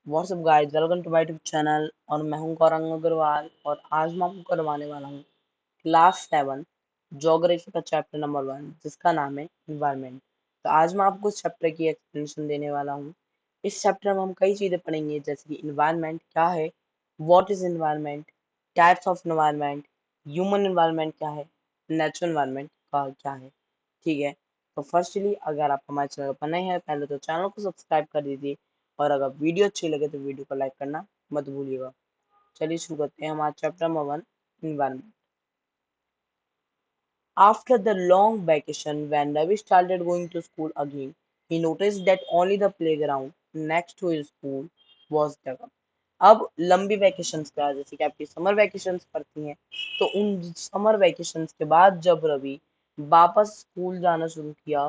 WhatsApp guys, welcome to my YouTube channel. और मैं हूं गौरंग अग्रवाल और आज मैं आपको करवाने वाला हूं क्लास 7 ज्योग्राफी का चैप्टर नंबर 1 जिसका नाम है इन्वायरमेंट। तो आज मैं आपको इस चैप्टर की एक्सप्लेनेशन देने वाला हूं। इस चैप्टर में हम कई चीजें पढ़ेंगे जैसे कि इन्वायरमेंट क्या है, what is environment, types of environment, human environment क्या है, नेचुरल इन्वायरमेंट का क्या है। ठीक है, तो फर्स्टली अगर आप हमारे चैनल पर नए हैं पहले तो चैनल को सब्सक्राइब कर दीजिए और अगर वीडियो अच्छी लगे तो वीडियो को लाइक करना मत भूलिएगा। चलिए शुरू करते हैं हमारा chapter number 1 environment. After the long vacation, when Ravi started going to school again, he noticed that only the playground next to his school was dug up. अब लंबी वैकेशंस का जैसे कि आपकी समर वैकेशंस पड़ती हैं, तो उन समर वैकेशंस के बाद जब रवि वापस स्कूल जाना शुरू किया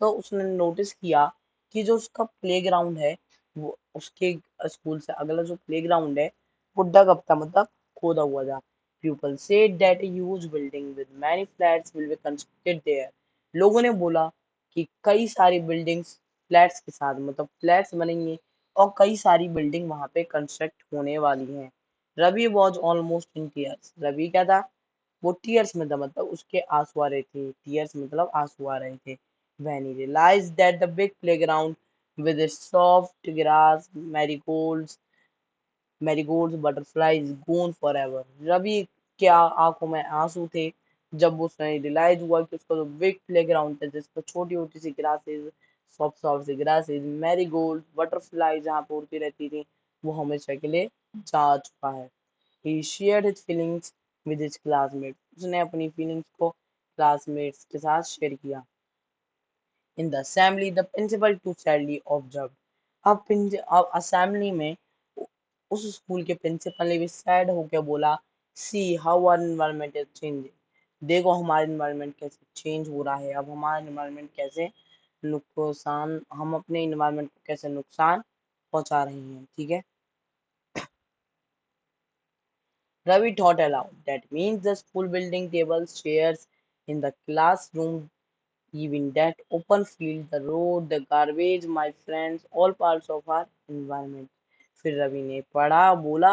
तो उसने नोटिस किया कि जो उसका प्लेग्राउंड है वो उसके स्कूल से अगला जो प्लेग्राउंड है वो डग अप था, मतलब खोदा हुआ था। People said that a huge building with many flats will be constructed there. लोगों ने बोला कि कई सारी बिल्डिंग्स फ्लैट्स के साथ मतलब फ्लैट्स बनेंगे और कई सारी बिल्डिंग वहां पे कंस्ट्रक्ट होने वाली हैं। Ravi was almost in tears. Ravi क्या था, वो टीयर्स में था, मतलब उसके आंसू आ रहे थे। टीयर्स मतलब आंसू आ रहे थे। When he realized that the big playground with its soft grass, marigolds, butterflies gone forever. Ravi के आंखों में आंसू थे जब उसने रियलाइज हुआ कि उसका जो बिग प्लेग्राउंड था जिसपे छोटी छोटी सी ग्रासेस, सॉफ्ट सॉफ्ट सी ग्रासेस, मैरीगोल्ड, बटरफ्लाई जहाँ पे उड़ती रहती थी, वो हमेशा के लिए जा चुका है। He shared his feelings with his classmate. उसने अपनी फीलिंग्स को क्लासमेट्स के साथ शेयर किया। In the assembly the principal too sadly observe. अब असेंबली में उस स्कूल के प्रिंसिपल ने भी सैड होकर बोला, see how our environment is changing. देखो हमारा एनवायरनमेंट कैसे चेंज हो रहा है, अब हमारा एनवायरनमेंट कैसे नुकसान, हम अपने एनवायरनमेंट को कैसे नुकसान पहुंचा रहे हैं। ठीक है, Ravi taught aloud. That means the school building tables, chairs in the classroom, even that open field, the road, the garbage, my friends, all parts of our environment. फिर रवि ने पढ़ा, बोला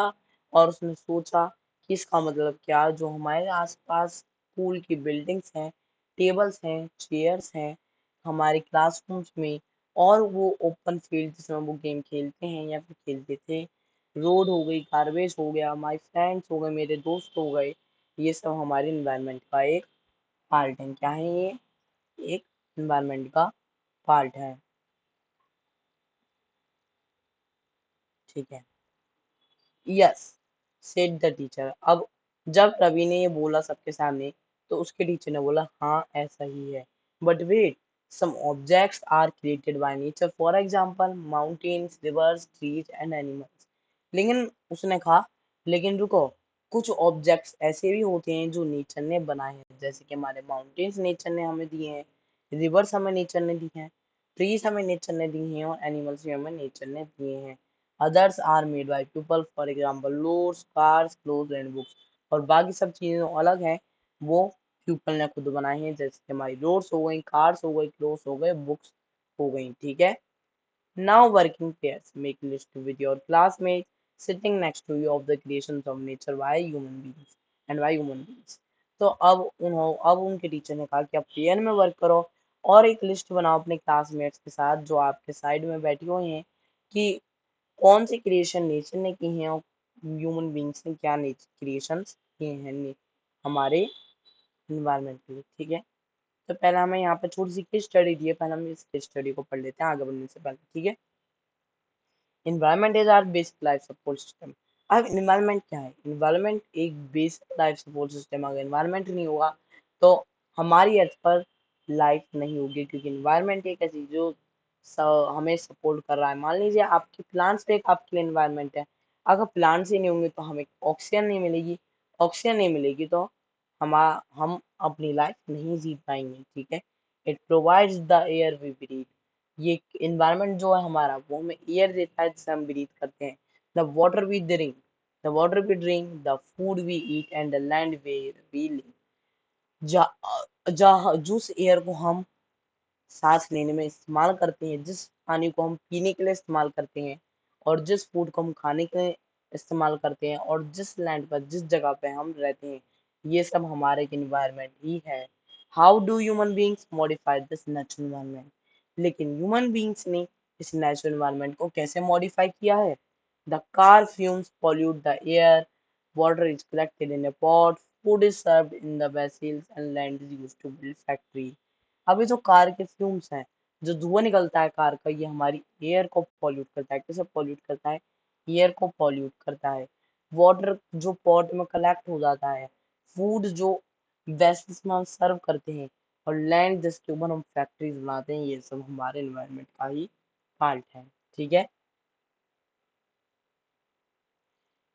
और उसने सोचा कि इसका मतलब क्या, जो हमारे आसपास स्कूल की बिल्डिंग्स हैं, टेबल्स हैं, चेयर्स हैं, हमारे क्लासरूम्स में, और वो ओपन फील्ड जिसमें वो गेम खेलते हैं या फिर खेलते थे, रोड हो गई, गार्बेज हो गया, माय फ्रेंड्स हो गए, मेरे दोस्त हो गए, ये सब हमारे इन्वायरमेंट का एक पार्ट है। क्या है ये? एक इन्वायरमेंट का पार्ट है। ठीक है, यस सेड द टीचर। अब जब रवि ने ये बोला सबके सामने तो उसके टीचर ने बोला हाँ ऐसा ही है। But wait, some objects are created by nature, for example mountains, rivers, trees and animals. लेकिन उसने कहा लेकिन रुको, कुछ ऑब्जेक्ट्स ऐसे भी होते हैं जो नेचर ने बनाए हैं, जैसे कि हमारे माउंटेन्स नेचर ने हमें दिए हैं, रिवर्स हमें नेचर ने दी हैं, ट्रीज हमें नेचर ने दी हैं और एनिमल्स भी हमें नेचर ने दिए हैं। Others are made by people, for example roads, cars, clothes and books. और बाकी सब चीजें जो अलग हैं वो पीपल ने खुद बनाई हैं, जैसे कि हमारी रोड्स हो गई, कार्स हो गई, क्लोथ्स हो गए, बुक्स हो गई। ठीक है, now working pairs make list with your classmates sitting next to you of the creations of nature by human beings and by human beings। तो अब उनके टीचर ने कहा कि आप पेयर में वर्क करो और एक लिस्ट बनाओ अपने क्लासमेट्स के साथ जो आपके साइड में बैठी हुई हैं कि कौन सी क्रिएशन नेचर ने की हैं और ह्यूमन बींग्स ने क्या क्रिएशंस किए हैं हमारे इन्वायरमेंट के लिए। ठीक है, तो पहले हमें यहाँ पे छोटी सी केस स्टडी दी है, पहले हम इस केस स्टडी को पढ़ लेते हैं आगे बढ़ने से पहले। ठीक है, environment is our basic life support system. अब इन्वायरमेंट क्या है? इन्वायरमेंट एक बेसिक लाइफ सपोर्ट सिस्टम। अगर इन्वायरमेंट नहीं होगा तो हमारी अर्थ पर लाइफ नहीं होगी, क्योंकि इन्वायरमेंट एक ऐसी जो हमें सपोर्ट कर रहा है। मान लीजिए आपके प्लांट्स पे एक आपके लिए इन्वायरमेंट है, अगर प्लांट्स ही नहीं होंगे तो हमें ऑक्सीजन नहीं मिलेगी, ऑक्सीजन नहीं मिलेगी तो हम अपनी लाइफ नहीं जी पाएंगे। ठीक है, it provides the air we breathe. ये इन्वायरमेंट जो है हमारा वो हमें एयर देता है जिसे हम ब्रीथ करते हैं। The water we drink, the water we drink, the food we eat and the land where we live. जहाँ जिस एयर को हम सांस लेने में इस्तेमाल करते हैं, जिस पानी को हम पीने के लिए इस्तेमाल करते हैं, और जिस फूड को हम खाने के लिए इस्तेमाल करते हैं और जिस लैंड पर जिस जगह पे हम रहते हैं, ये सब हमारे इन्वायरमेंट ही है। How do human beings modify this natural environment? लेकिन ह्यूमन बींग्स ने इस नेचुरल इन्वायरमेंट को कैसे मॉडिफाई किया है? The car fumes pollute the air, water is collected in a pot, food is served in the vessels and land is used to build factory। अब ये जो कार के फ्यूम्स हैं, जो धुआं निकलता है कार का, ये हमारी एयर को पॉल्यूट करता है। कैसे पॉल्यूट करता है? एयर को पॉल्यूट करता है। वाटर जो पॉट में कलेक्ट हो जाता है, फूड जो वेसल्स में हम सर्व करते हैं, और लैंड जिसके ऊपर हम फैक्ट्रीज बनाते हैं, ये सब हमारे एनवायरनमेंट का ही पार्ट है। ठीक है।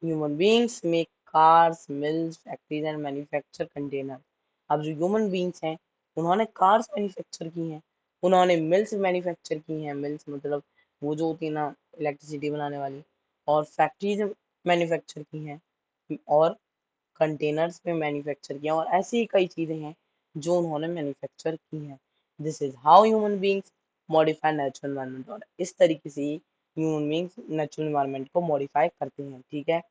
Human beings make cars, mills, factories and manufacture container. अब जो ह्यूमन बींग्स हैं, उन्होंने कार्स मैन्युफैक्चर की हैं, उन्होंने मिल्स मैन्युफैक्चर की हैं। मिल्स मतलब वो जो होती है ना, इलेक्ट्रिसिटी बनाने वाली। और फैक्ट्रीज मैन्युफैक्चर की हैं, और कंटेनर्स में मैन्युफैक्चर किया, और ऐसी ही कई चीजें हैं जो उन्होंने मैन्युफैक्चर की हैं। This is how human beings modify natural environment. और इस तरीके से ह्यूमन बींग्स नेचुरल एनवायरनमेंट को मॉडिफाई करते हैं। ठीक है।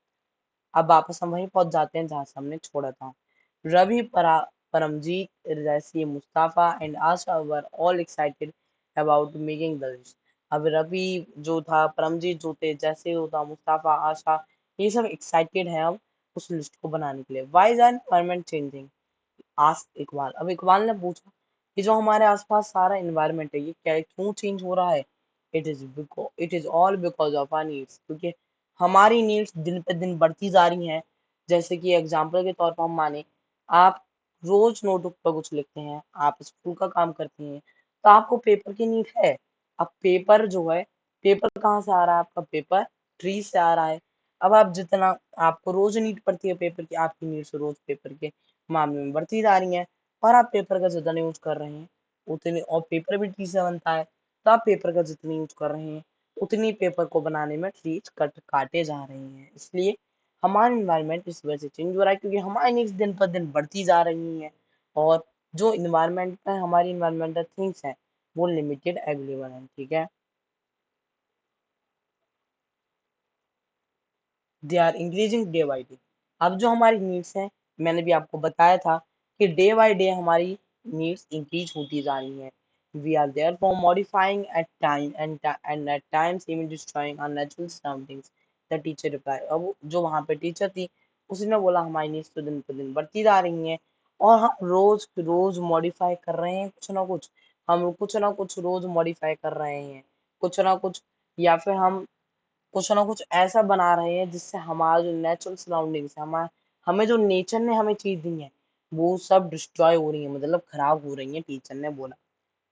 अब वापस हम वहीं पहुंच जाते हैं जहां से हमने छोड़ा था। रवि, परमजीत, रजैसी, Mustafa and Asha were all excited about making the list. अब रवि जो था, परमजीत जो थे, जैसे जो था, मुस्ताफा, आशा, ये सब एक्साइटेड हैं अब उस लिस्ट को बनाने के लिए। Why is environment changing? Ask Iqbal. अब इकबाल ने पूछा कि जो हमारे आसपास सारा एनवायरनमेंट है, ये क्या क्यों चेंज हो रहा है? It is all because of our needs. क्योंकि हमारी नीड्स दिन पे दिन बढ़ती जा रही हैं। जैसे कि एग्जाम्पल के तौर पर हम माने, आप रोज नोटबुक पर कुछ लिखते हैं, आप स्कूल का काम करते हैं, तो आपको पेपर की नीड है। अब पेपर जो है, पेपर कहाँ से आ रहा है? आपका पेपर ट्री से आ रहा है। अब आप जितना, आपको रोज नीड पड़ती है पेपर की, आपकी नीड्स रोज पेपर के मामले में बढ़ती जा रही हैं, और आप पेपर का जितना यूज कर रहे हैं उतने, और पेपर भी ट्री से बनता है, तो आप पेपर का जितनी यूज कर रहे हैं उतनी पेपर को बनाने में ट्रीज काटे जा रहे हैं। इसलिए हमारा इन्वायरमेंट इस वजह से चेंज हो रहा है, क्योंकि हमारी नीड्स दिन पर दिन बढ़ती जा रही हैं, और जो इन्वायरमेंट में हमारी इन्वायरमेंटल थिंग्स हैं वो लिमिटेड अवेलेबल हैं। ठीक है। They are increasing day by day. अब जो हमारी नीड्स हैं, मैंने भी आपको बताया था कि डे बाई डे हमारी नीड्स इंक्रीज होती जा रही हैं। We are there for modifying at time and at times even destroying our natural surroundings. The teacher reply. अब जो वहाँ पे टीचर थी, उसने बोला हमारी नीड्स तो दिन पर दिन बढ़ती जा रही हैं, और हम रोज रोज मॉडिफाई कर रहे हैं कुछ ना कुछ। हम कुछ ना कुछ रोज मॉडिफाई कर रहे हैं, कुछ ना कुछ, या फिर हम कुछ ना कुछ ऐसा बना रहे हैं जिससे हमारा जो नेचुरल सराउंडिंग्स है, हमारा, हमें जो नेचर ने हमें चीज दी है, वो सब डिस्ट्रॉय हो रही है, मतलब खराब हो रही है, टीचर ने बोला।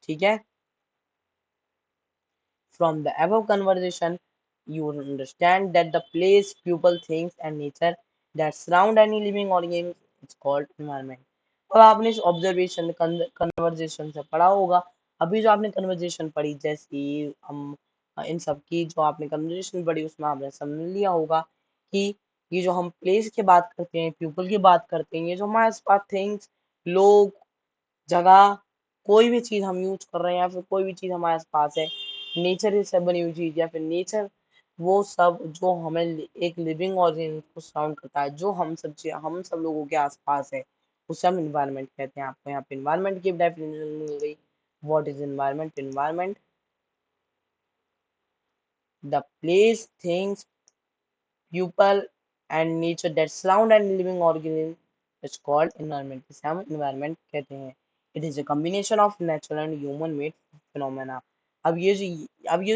ठीक है। From the above conversation, you will understand that the place, people, things, and nature that surround any living organism is called environment। अब आपने इस ऑब्जर्वेशन कन्वर्जेशन से पढ़ा होगा, अभी जो आपने कन्वर्जेशन पढ़ी, जैसे हम इन सब की जो आपने कन्वर्जेशन पढ़ी, उसमें आपने समझ लिया होगा कि ये जो हम प्लेस की बात करते हैं, पीपल की बात करते हैं, ये जो हमारे आसपास थिंग्स, लोग, जगह, कोई भी चीज हम यूज कर रहे हैं, या फिर कोई भी चीज हमारे पास है, नेचर से बनी हुई चीज, या फिर नेचर, वो सब जो हमें एक लिविंग ऑर्गेनिज्म को सराउंड करता है, जो हम सब लोगों के आसपास है, उसे हम इन्वायरमेंट कहते हैं। आपको यहाँ पे इन्वायरमेंट की डेफिनेशन मिल गई। What is environment? Environment, the place, things, people and nature that surround and living organism is called environment। इसे हम environment कहते हैं। It is a combination of natural and human made phenomena। अब ये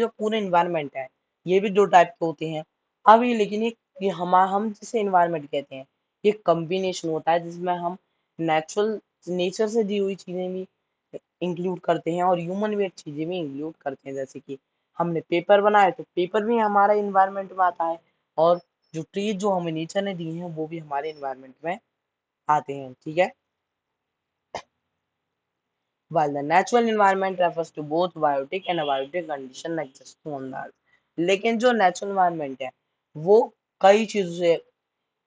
जो पूरे environment है, ये भी दो टाइप के होते हैं। अब ये, लेकिन ये हम जिसे environment कहते हैं, ये combination होता है जिसमें हम natural, नेचर से दी हुई चीजें भी इंक्लूड करते हैं, और ह्यूमन मेड चीजें भी इंक्लूड करते हैं। जैसे कि हमने पेपर बनाया, तो पेपर भी हमारा इन्वायरमेंट में आता है, और जो ट्रीज जो हमें नेचर ने दी हैं, वो भी हमारे इन्वायरमेंट में आते हैं। ठीक है। While the natural environment refers to both biotic and abiotic condition existing on the earth। लेकिन जो नेचुरल एनवायरनमेंट है, वो कई चीजों से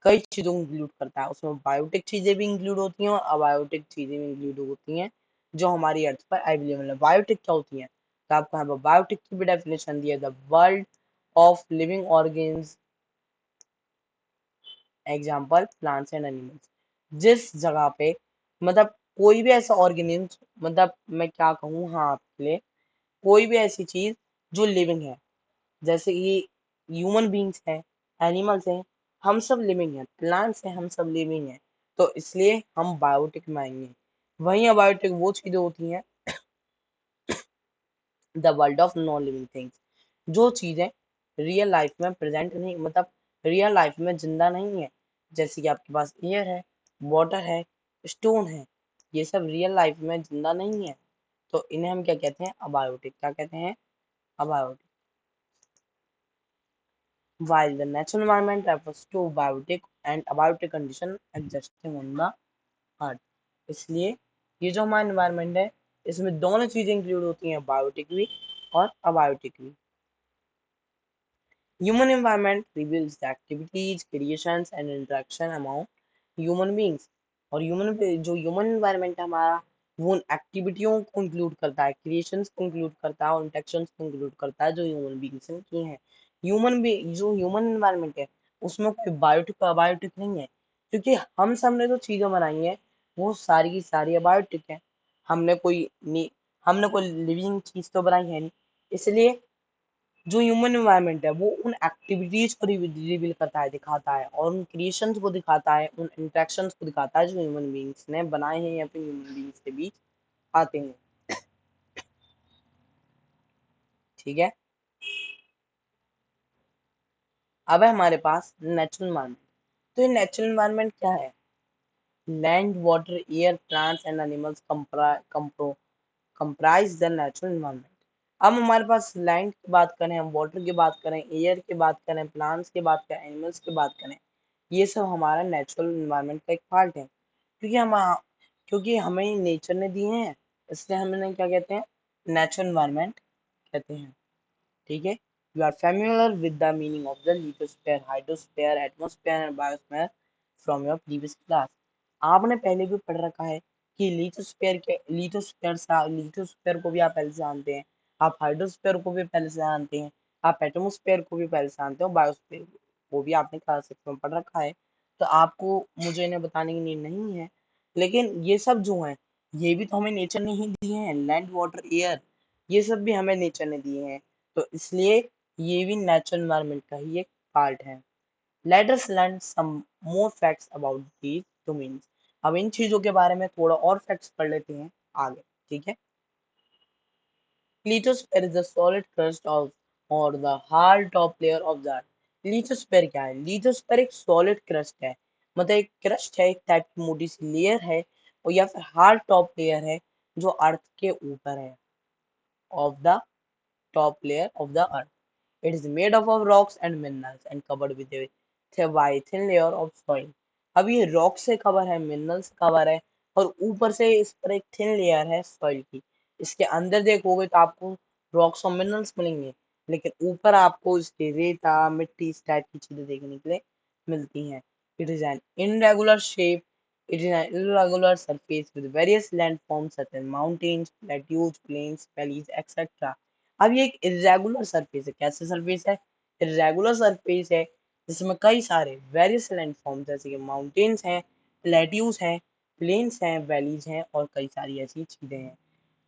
कई चीजों को इंक्लूड करता है। उसमें बायोटिक चीजें भी इंक्लूड होती हैं, और अबायोटिक चीजें भी इंक्लूड होती हैं, जो हमारी अर्थ पर अवेलेबल है। बायोटिक क्या होती हैं? तो आपको यहाँ पर बायोटिक की भी डेफिनेशन दी है। The world of living organs, example plants and animals. जिस जगह पे मतलब कोई भी ऐसा ऑर्गेनिज्म, मतलब मैं क्या कहूँ हाँ आपके लिए, कोई भी ऐसी चीज जो लिविंग है, जैसे कि ह्यूमन बींग्स हैं, एनिमल्स हैं, हम सब लिविंग हैं, प्लांट्स हैं, हम सब लिविंग हैं, तो इसलिए हम बायोटिक में आएंगे। वहीं अबायोटिक वो चीजें होती हैं, the world of non living things, जो चीजें रियल लाइफ में प्रेजेंट नहीं, मतलब रियल लाइफ में जिंदा नहीं है, जैसे कि आपके पास एयर है, वाटर है, स्टोन है, ये सब रियल लाइफ में जिंदा नहीं है, तो इन्हें हम क्या कहते हैं, अबायोटिक। क्या कहते हैं, abiotic. While the natural environment refers to biotic and abiotic condition existing on the earth। इसलिए ये जो हमारा environment है, इसमें दोनों चीजें इंक्लूड होती हैं, बायोटिक भी और अबायोटिक भी। Human environment reveals the activities, creations and interaction among human beings। और जो ह्यूमन environment है हमारा, वो उन एक्टिविटियों को इंक्लूड करता है, क्रिएशंस को इंक्लूड करता है और इंटरेक्शंस को इंक्लूड करता है जो ह्यूमन बींग्स ने की हैं। जो ह्यूमन एनवायरनमेंट है, उसमें कोई बायोटिक अबायोटिक नहीं है, क्योंकि हम सब ने जो चीजें बनाई हैं वो सारी की सारी अबायोटिक है। हमने कोई हमने कोई लिविंग चीज तो बनाई है नहीं, इसलिए जो ह्यूमन एनवायरनमेंट है वो उन एक्टिविटीज को रिवील करता है, दिखाता है, और उन क्रिएशंस को दिखाता है, उन इंटरेक्शंस को दिखाता है जो ह्यूमन बींग्स ने बनाए हैं या फिर ह्यूमन बींग्स के बीच आते हैं। ठीक है, अब है हमारे पास नेचुरल एनवायरनमेंट। तो ये नेचुरल एनवायरनमेंट क्या है, land water air plants and animals comprise the natural environment. अब हमारे पास लैंड की बात करें, हम वाटर की बात करें, एयर की बात करें, प्लांट्स की बात करें, एनिमल्स की बात करें, ये सब हमारा नेचुरल एनवायरनमेंट का एक पार्ट है। क्योंकि हमें नेचर ने दिए हैं, इसलिए हमें क्या कहते हैं, नेचुरल एनवायरनमेंट कहते हैं। ठीक है, you are familiar with the meaning of the lithosphere, hydrosphere, atmosphere and biosphere from your previous class. आपने पहले भी पढ़ रखा है कि लिथोस्फीयर को भी आप पहले से जानते हैं, आप हाइड्रोस्फीयर को भी पहले से जानते हैं, आप एटमॉस्फेयर को भी पहले से जानते हो, बायोस्फीयर को भी आपने क्लास 6 में पढ़ रखा है, तो आपको मुझे इन्हें बताने की नीड नहीं है। लेकिन ये सब जो है, ये भी तो हमें नेचर ने ही दिए हैं, लैंड वाटर एयर, ये सब भी हमें नेचर ने दिए हैं, तो इसलिए ये भी नेचुरल एनवायरनमेंट का ही एक पार्ट है। Let us learn some more facts about these domains. अब इन चीजों के बारे में थोड़ा और फैक्ट्स पढ़ लेते हैं आगे। ठीक है, lithosphere is the solid crust of or the hard top layer of the earth. Lithosphere क्या है, लिथोस्फीयर एक सॉलिड क्रस्ट है, मतलब एक क्रस्ट है, एक टाइप की मोटी सी लेयर है, और या फिर हार्ड टॉप लेयर है जो अर्थ के ऊपर है, of the top layer of the earth। It is made up of rocks and minerals and covered with a thin layer of soil। अब ये रॉक से कवर है, मिनरल से कवर है, और ऊपर से इस पर एक थिन लेयर है सॉइल की। इसके अंदर देखोगे तो आपको रॉक्स और मिनरल्स मिलेंगे, लेकिन ऊपर आपको इसके रेता मिट्टी इस टाइप की चीजें देखने के लिए मिलती हैं। It is an irregular shape, it is an irregular surface with various landforms such as mountains, plateaus, plains, valleys, etc। अब ये एक इरेगुलर सरफेस है, कैसे सरफेस है, इरेगुलर सरफेस है, जिसमें कई सारे वेरियस लैंडफॉर्म जैसे कि माउंटेन्स हैं, प्लेट्यूज हैं, प्लेन्स हैं, वैलीज हैं, और कई सारी ऐसी चीजें हैं।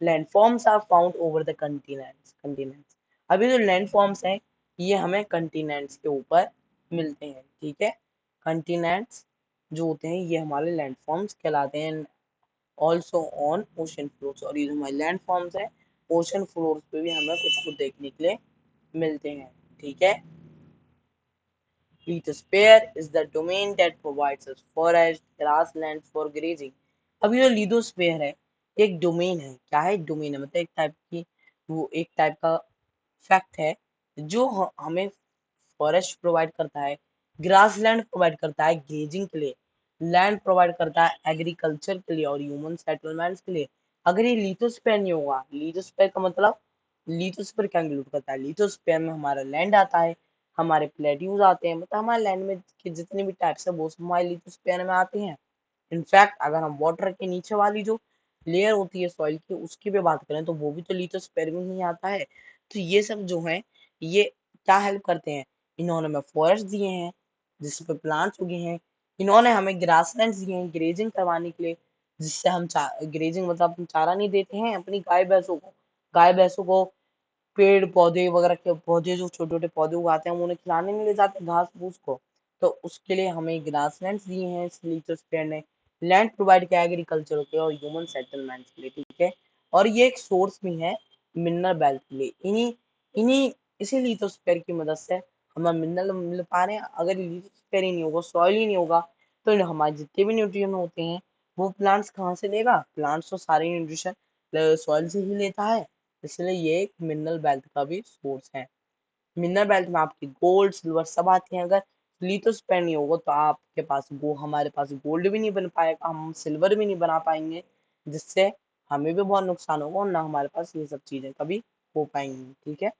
Landforms are found over the continents. अभी जो लैंडफॉर्म्स हैं, ये हमें कंटिनेंट्स के ऊपर मिलते हैं। ठीक है, कंटिनेंट्स जो होते हैं ये हमारे लैंडफॉर्म्स कहलाते हैं, ऑल्सो ऑन ओशन फ्लोर्स। और ये जो हमारे लैंडफॉर्म्स है, ओशन फ्लोर्स पे भी हमें कुछ कुछ देखने के लिए मिलते हैं। ठीक है, lithosphere is the domain that provides us forest grassland for grazing. अब ये जो लिथोस्फीयर है, एक डोमेन है, क्या है, एक डोमेन है, मतलब एक टाइप की, वो एक टाइप का फैक्ट है जो हमें फॉरेस्ट प्रोवाइड करता है, ग्रासलैंड प्रोवाइड करता है ग्रेजिंग के लिए, लैंड प्रोवाइड करता है एग्रीकल्चर के लिए और ह्यूमन सेटलमेंट्स के लिए। अगर ये लिथोस्फीयर नहीं होगा, लिथोस्फीयर का मतलब, लिथोस्फीयर क्या इंक्लूड करता है, लिथोस्फीयर में हमारा लैंड आता है, हमारे प्लेट्यूज आते हैं, मतलब हमारे लैंड में के जितने भी टाइप्स है वो सब हमारे लिथोस्फीयर में आते हैं। इनफैक्ट अगर हम वाटर के नीचे वाली जो लेयर होती है सॉइल की, उसकी भी बात करें तो वो भी तो लिथोस्फीयर में ही आता है। तो ये सब जो है, ये क्या हेल्प करते हैं? इन्होंने हमें फॉरेस्ट दिए हैं जिस पे प्लांट्स उगे हैं, इन्होंने हमें ग्रासलैंड्स दिए हैं ग्रेजिंग करवाने के लिए, जिससे हम ग्रेजिंग मतलब हम चारा नहीं देते हैं अपनी गाय भैंसों को पेड़ पौधे वगैरह के पौधे जो छोटे छोटे पौधे उगाते हैं हम उन्हें खिलाने नहीं ले जाते घास फूस को, तो उसके लिए हमें ग्रासलैंड्स दिए हैं लिथोस्फीयर ने, लैंड प्रोवाइड किया एग्रीकल्चर के और ह्यूमन सेटलमेंट्स के लिए, ठीक है। और ये एक सोर्स भी है मिनरल वेल्थ के लिए, इन्हीं इन्हीं इसी लिथोस्फीयर की मदद से हमें मिनरल मिल पा रहे हैं। अगर लिथोस्फीयर ही नहीं होगा, सॉइल ही नहीं होगा, तो हमारे जितने भी न्यूट्रिएंट होते हैं वो प्लांट्स कहाँ से लेगा? प्लांट्स तो सारे न्यूट्रिशन सॉइल से ही लेता है, इसलिए ये एक मिनरल वेल्थ का भी सोर्स है। मिनरल वेल्थ में आपकी गोल्ड सिल्वर सब आती हैं। अगर लिथोस्फीयर नहीं होगा तो आपके पास हमारे पास गोल्ड भी नहीं बन पाएगा, हम सिल्वर भी नहीं बना पाएंगे, जिससे हमें भी बहुत नुकसान होगा और ना हमारे पास ये सब चीजें कभी हो पाएंगी, ठीक है।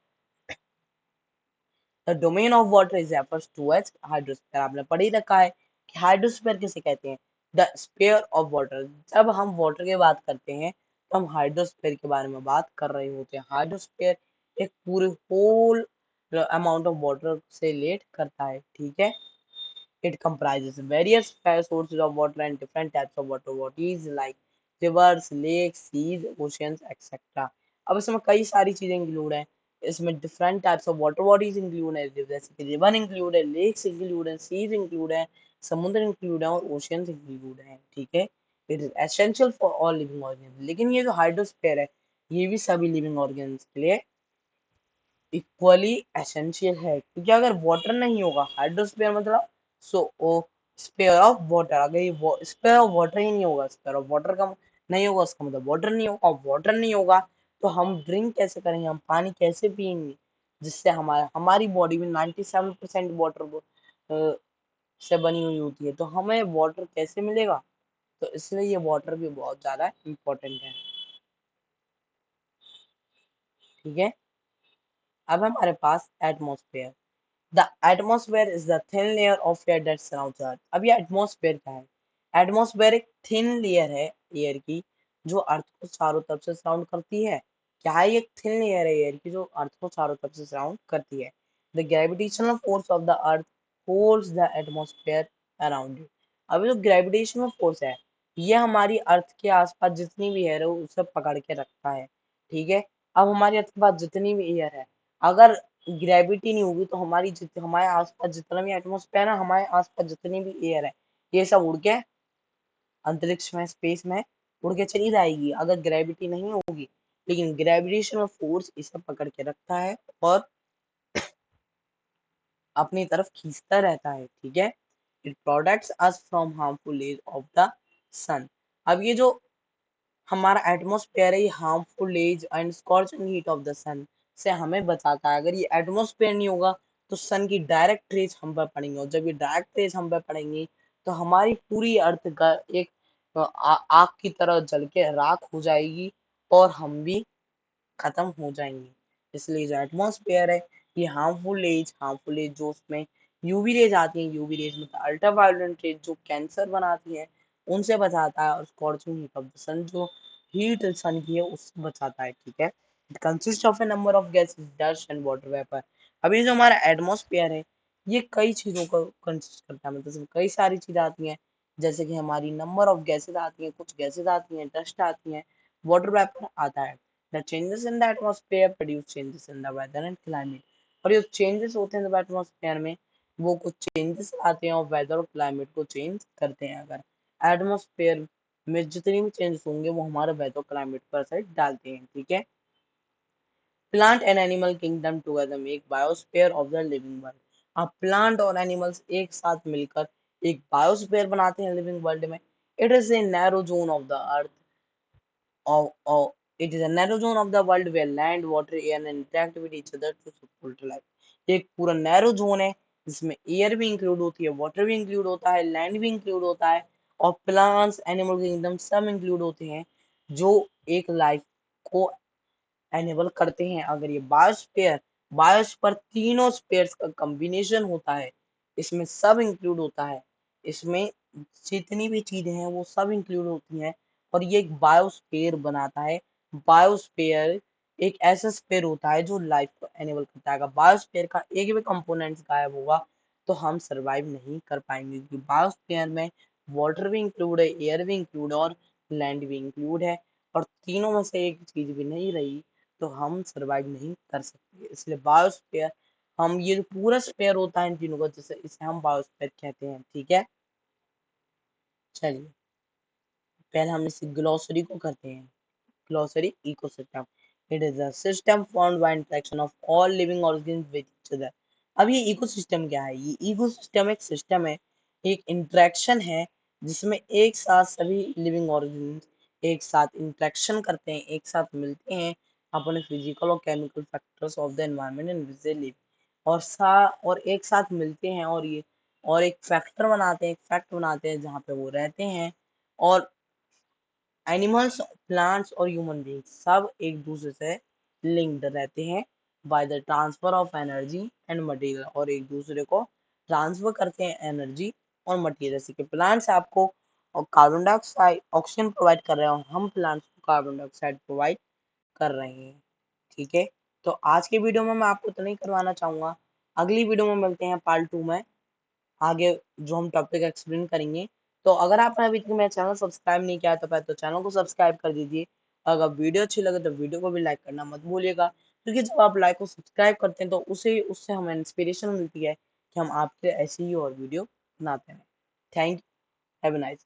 The domain of water is refers to as hydrosphere, आपने पढ़ ही रखा है कि हाइड्रोस्फीयर किसे कहते हैं? The sphere of water. जब हम वाटर की बात करते हैं तो हम हाइड्रोस्फीयर के बारे में बात कर रहे होते हैं। हाइड्रोस्फीयर एक पूरे होल अमाउंट ऑफ वाटर से रिलेट करता है, ठीक है। It comprises various sources of water and different types of water bodies like rivers, lakes, seas, oceans, etc. अब इसमें कई सारी चीजें इंक्लूड हैं। इसमें different types of water bodies include है, जैसे कि रिवर इंक्लूड है, लेक्स इंक्लूड है, सीज इंक्लूड है, समुद्र इंक्लूड है और ओशियंस इंक्लूड है, ठीक है। It is essential for all living organism. लेकिन ये जो हाइड्रोस्फीयर है ये भी सभी लिविंग ऑर्गेनिज्म के लिए इक्वली एसेंशियल है, क्योंकि अगर वाटर नहीं होगा, हाइड्रोस्फीयर मतलब सो ओ स्पेयर ऑफ वाटर, अगर ये स्पेयर ऑफ वाटर ही नहीं होगा, स्पेयर ऑफ वाटर का नहीं होगा उसका मतलब वाटर नहीं होगा, और वाटर नहीं होगा तो हम ड्रिंक कैसे करेंगे, हम पानी कैसे पियेंगे, जिससे हमारी बॉडी में 97% वाटर से बनी हुई होती है, तो हमें वाटर कैसे मिलेगा? तो इसलिए ये वाटर भी बहुत ज्यादा इम्पोर्टेंट है, ठीक है। अब हमारे पास atmosphere. The atmosphere is the thin layer of air that surrounds earth. अब ये एटमॉस्फेयर क्या है? एटमॉस्फेयर एक थिन लेयर है एयर की जो अर्थ को चारों तरफ से सराउंड करती है। क्या है? ये एक थिन लेयर है एयर की जो अर्थ को चारों तरफ से सराउंड करती है। The gravitational force of the earth holds the atmosphere around it. अब जो ग्रेविटेशनल फोर्स है ये हमारी अर्थ के आसपास जितनी भी एयर है उसे पकड़ के रखता है, ठीक है। अब हमारी अर्थ के पास जितनी भी एयर है, अगर ग्रेविटी नहीं होगी तो हमारे आसपास जितना भी एटमॉस्फेयर है, हमारे आसपास जितनी भी एयर है ये सब उड़ के अंतरिक्ष में स्पेस में उड़ के चली जाएगी अगर ग्रेविटी नहीं होगी। लेकिन ग्रेविटेशनल फोर्स इसे पकड़ के रखता है और अपनी तरफ खींचता रहता है, ठीक है। It protects us from harmful rays of the sun. अब ये जो हमारा एटमॉस्फेयर है ये harmful rays and scorching heat of the sun से हमें बचाता है। अगर ये एटमॉस्फेयर नहीं होगा तो सन की डायरेक्ट रेज हम पर पड़ेंगे, और जब ये डायरेक्ट रेज हम पर पड़ेंगी तो हमारी पूरी अर्थ का एक आग की तरह जल के राख हो जाएगी और हम भी खत्म हो जाएंगे। इसलिए जो एटमॉस्फेयर है ये हार्मफुल रेज जो उसमें यूवी रेज आती हैं, यूवी रेज मतलब अल्ट्रावायलेट रेज जो कैंसर बनाती है उनसे बचाता है, और स्कॉर्चिंग हीट ऑफ द सन जो हीट सन की है उससे बचाता है, ठीक है। It consist of A number of gases dust and water vapour. अब ये जो हमारा एटमॉस्फेयर है ये कई चीजों को कंसिस्ट करता है, मतलब इसमें कई सारी चीजें आती हैं, जैसे कि हमारी नंबर ऑफ गैसेस आती हैं, कुछ गैसेस आती हैं, डस्ट आती हैं, वाटर वेपर आता है। The changes in the atmosphere produce changes in the weather and climate। और ये चेंजेस होते हैं जब एटमॉस्फेयर में वो कुछ चेंजेस आते हैं और वेदर और क्लाइमेट को चेंज करते हैं। अगर एटमॉस्फेयर में जितने भी चेंजेस होंगे वो हमारे वेदर क्लाइमेट पर असर डालते हैं, ठीक है। Plant and animal kingdom together make biosphere of the living world. अब प्लांट और एनिमल्स एक साथ मिलकर एक बायोस्फीयर बनाते हैं लिविंग वर्ल्ड में। It is a narrow zone of the earth of it is a narrow zone of the world where land, water, air and interact with each other to support life। एक पूरा narrow zone है जिसमें air भी include होती है, water भी include होता है, लैंड भी इंक्लूड होता है, और प्लांट्स एनिमल किंगडम सब इंक्लूड होते हैं जो एक लाइफ को एनेबल करते हैं। अगर ये बायोस्फीयर तीनों स्पेयर्स का कॉम्बिनेशन होता है, इसमें सब इंक्लूड होता है, इसमें जितनी भी चीजें हैं वो सब इंक्लूड होती हैं और ये एक बायोस्फीयर बनाता है। बायोस्फीयर एक ऐसा स्पेयर होता है जो लाइफ को एनेबल करता है। अगर बायोस्फीयर का एक भी कंपोनेंट गायब होगा तो हम सरवाइव नहीं कर पाएंगे, क्योंकि बायोस्फीयर में वाटर भी इंक्लूड है, एयर भी इंक्लूड है और लैंड भी इंक्लूड है, और तीनों में से एक चीज भी नहीं रही तो हम सरवाइव नहीं कर सकते। इसलिए बायोस्फीयर, हम ये जो पूरा स्पेयर होता है इन तीनों का, जैसे इसे हम बायोस्फीयर कहते हैं। ठीक है, चलिए पहले हम इस ग्लोसरी को करते हैं। Glossary ecosystem. It is a system formed by interaction of all living organisms with each other. अब ये इकोसिस्टम क्या है? ये इकोसिस्टम एक सिस्टम है, एक इंटरेक्शन है जिसमें एक साथ सभी लिविंग ऑर्गेनिज्म एक साथ इंटरेक्शन करते हैं, एक साथ मिलते हैं अपने फिजिकल और chemical factors of the environment in which they live, और एक साथ मिलते हैं और ये और एक फैक्टर बनाते हैं, एक फैक्ट बनाते हैं जहाँ पे वो रहते हैं। और एनिमल्स, प्लांट्स और ह्यूमन बींग्स सब एक दूसरे से लिंक्ड रहते हैं by the transfer of energy and material, और एक दूसरे को ट्रांसफर करते हैं एनर्जी और मटेरियल। जैसे कि प्लांट्स आपको और कार्बन डाइऑक्साइड ऑक्सीजन प्रोवाइड कर रहे हो, हम प्लांट्स को कार्बन डाइऑक्साइड प्रोवाइड कर रहे हैं। ठीक है, तो आज के वीडियो में मैं आपको इतना ही करवाना चाहूंगा। अगली वीडियो में मिलते हैं पार्ट 2 में, आगे जो हम टॉपिक एक्सप्लेन करेंगे। तो अगर आपने अभी तक मेरा चैनल सब्सक्राइब नहीं किया तो पहले तो चैनल को सब्सक्राइब कर दीजिए। अगर वीडियो अच्छी लगे तो वीडियो को भी लाइक करना मत भूलिएगा, क्योंकि जब आप लाइक और सब्सक्राइब करते हैं तो उससे हमें इंस्पिरेशन मिलती है कि हम आपके ऐसी ही और वीडियो बनाते हैं। Thank you, have a nice